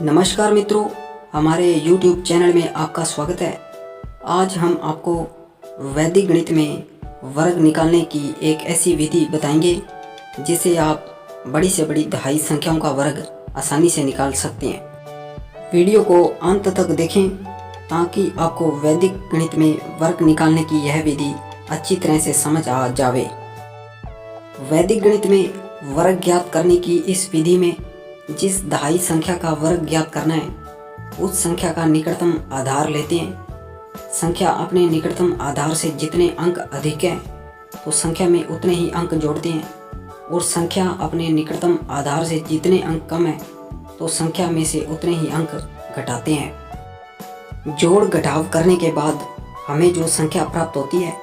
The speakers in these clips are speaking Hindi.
नमस्कार मित्रों, हमारे YouTube चैनल में आपका स्वागत है। आज हम आपको वैदिक गणित में वर्ग निकालने की एक ऐसी विधि बताएंगे जिससे आप बड़ी से बड़ी दहाई संख्याओं का वर्ग आसानी से निकाल सकते हैं। वीडियो को अंत तक देखें ताकि आपको वैदिक गणित में वर्ग निकालने की यह विधि अच्छी तरह से समझ आ जावे। वैदिक गणित में वर्ग ज्ञात करने की इस विधि में जिस दहाई संख्या का वर्ग ज्ञात करना है उस संख्या का निकटतम आधार लेते हैं। संख्या अपने निकटतम आधार से जितने अंक अधिक है तो संख्या में उतने ही अंक जोड़ते हैं और संख्या अपने निकटतम आधार से जितने अंक कम है तो संख्या में से उतने ही अंक घटाते हैं। जोड़ घटाव करने के बाद हमें जो संख्या प्राप्त होती है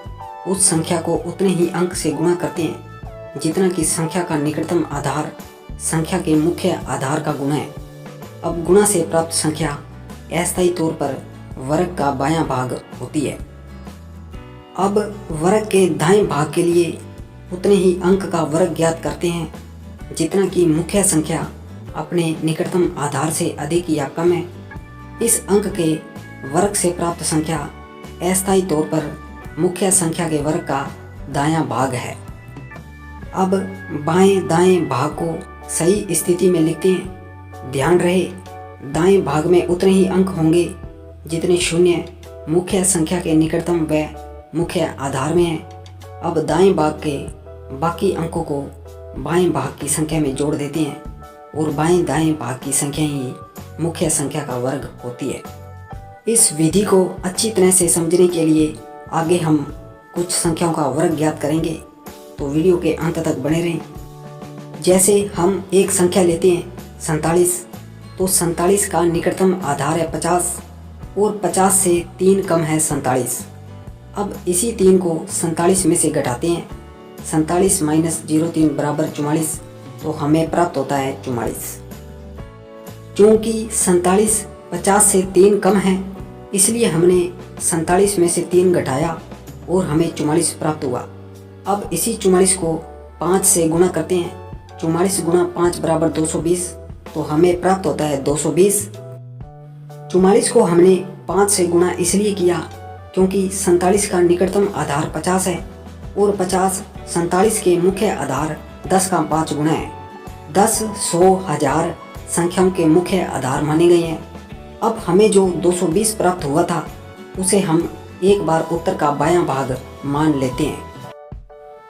उस संख्या को उतने ही अंक से गुणा करते हैं जितना कि संख्या का निकटतम आधार संख्या के मुख्य आधार का गुणा है। अब गुणा से प्राप्त संख्या अस्थायी तौर पर वर्ग का बायां भाग होती है। अब वर्ग के दाएं भाग के लिए उतने ही अंक का वर्ग ज्ञात करते हैं जितना कि मुख्य संख्या अपने निकटतम आधार से अधिक या कम है। इस अंक के वर्ग से प्राप्त संख्या अस्थायी तौर पर मुख्य संख्या के वर्ग का दायां भाग है। अब बाएं दाएं भाग को सही स्थिति में लिखते हैं। ध्यान रहे दाएं भाग में उतने ही अंक होंगे जितने शून्य मुख्य संख्या के निकटतम व मुख्य आधार में है। अब दाएं भाग के बाकी अंकों को बाएं भाग की संख्या में जोड़ देते हैं और बाएं दाएं भाग की संख्या ही मुख्य संख्या का वर्ग होती है। इस विधि को अच्छी तरह से समझने के लिए आगे हम कुछ संख्याओं का वर्ग ज्ञात करेंगे, तो वीडियो के अंत तक बने रहें। जैसे हम एक संख्या लेते हैं 47, तो 47 का निकटतम आधार है 50 और 50 से 3 कम है 47। अब इसी 3 को 47 में से घटाते हैं। 47 माइनस 03 बराबर 44, तो हमें प्राप्त होता है 44। चूँकि 47 50 से 3 कम है इसलिए हमने 47 में से 3 घटाया और हमें 44 प्राप्त हुआ। अब इसी 44 को 5 से गुणा करते हैं। 44 गुणा 5 बराबर 220, तो हमें प्राप्त होता है 220। 44 को हमने 5 से गुणा इसलिए किया क्योंकि 47 का निकटतम आधार 50 है और 50 47 के मुख्य आधार 10 का 5 गुना है। 10, 100, 1000 संख्याओं के मुख्य आधार माने गए हैं। अब हमें जो 220 प्राप्त हुआ था उसे हम एक बार उत्तर का बायां भाग मान लेते हैं।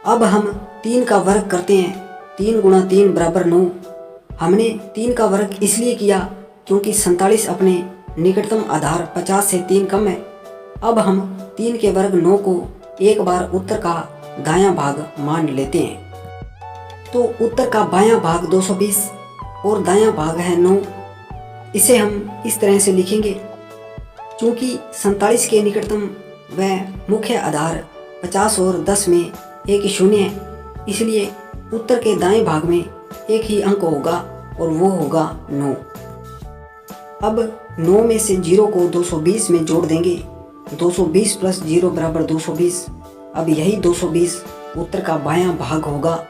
अब हम 3 का वर्ग करते हैं। 3 गुणा 3 बराबर 9। हमने 3 का वर्ग इसलिए किया क्योंकि 47 अपने निकटतम आधार 50 से 3 कम है। अब हम 3 के वर्ग 9 को एक बार उत्तर का दायां भाग मान लेते हैं। तो उत्तर का बायां भाग 220 और दायां भाग है 9। इसे हम इस तरह से लिखेंगे। चूँकि 47 के निकटतम व मुख्य आधार 50 और 10 में एक ही शून्य है इसलिए उत्तर के दाएं भाग में एक ही अंक होगा और वो होगा 9। अब 9 में से 0 को 220 में जोड़ देंगे। 220 प्लस 0 बराबर 220। अब यही 220 उत्तर का बायां भाग होगा।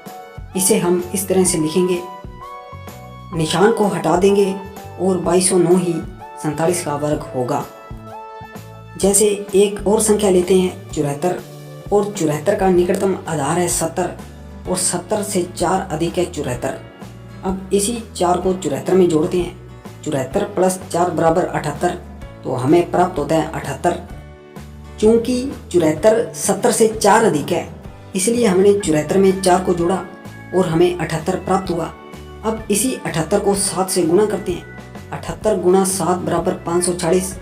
इसे हम इस तरह से लिखेंगे। निशान को हटा देंगे और 2209 ही 47 का वर्ग होगा। जैसे एक और संख्या लेते हैं 74 और 74 का निकटतम आधार है 70 और 70 से 4 अधिक है 74। अब इसी 4 को 74 में जोड़ते हैं। 74 प्लस 4 बराबर 78, तो हमें प्राप्त होता है 78। चूँकि 74 70 से 4 अधिक है इसलिए हमने 74 में 4 को जोड़ा और हमें 78 प्राप्त हुआ। अब इसी 78 को 7 से गुणा करते हैं। 78 गुणा 7 बराबर 540,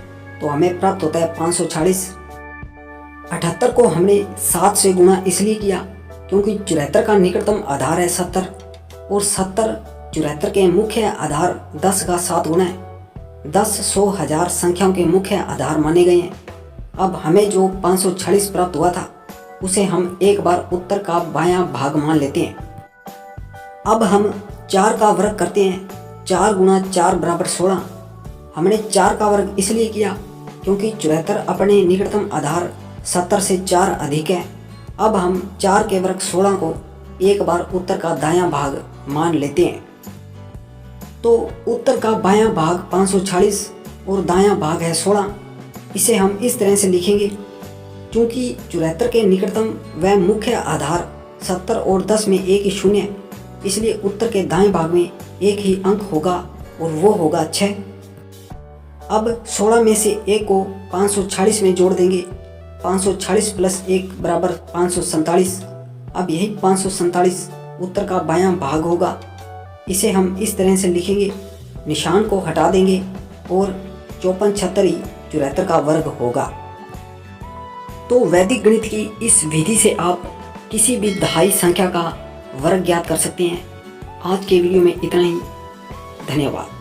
तो हमें प्राप्त होता है 540। 78 को हमने 7 से गुणा इसलिए किया क्योंकि 74 का निकटतम आधार है 70 और 70 74 के मुख्य आधार 10 का 7 गुना है। 10, 100, 1000 संख्याओं के मुख्य आधार माने गए हैं। अब हमें जो 540 प्राप्त हुआ था उसे हम एक बार उत्तर का बायां भाग मान लेते हैं। अब हम 4 का वर्ग करते हैं। 4 गुणा 4 बराबर 16। हमने 4 का वर्ग इसलिए किया क्योंकि 74 अपने निकटतम आधार 70 से 4 अधिक है। अब हम 4 के वर्ग 16 को एक बार उत्तर का दायां भाग मान लेते हैं। तो उत्तर का बायां भाग 546 और दायां भाग है 16। इसे हम इस तरह से लिखेंगे, क्योंकि 74 के निकटतम व मुख्य आधार 70 और 10 में एक ही शून्य है, इसलिए उत्तर के दाएं भाग में एक ही अंक होगा और वो होगा 6। अब 16 में से 1 को 546 में जोड़ देंगे। 546 प्लस 1 बराबर 547। अब यही 547 उत्तर का बायां भाग होगा। इसे हम इस तरह से लिखेंगे, निशान को हटा देंगे और 54 76 ही 74 का वर्ग होगा। तो वैदिक गणित की इस विधि से आप किसी भी दहाई संख्या का वर्ग ज्ञात कर सकते हैं। आज के वीडियो में इतना ही। धन्यवाद।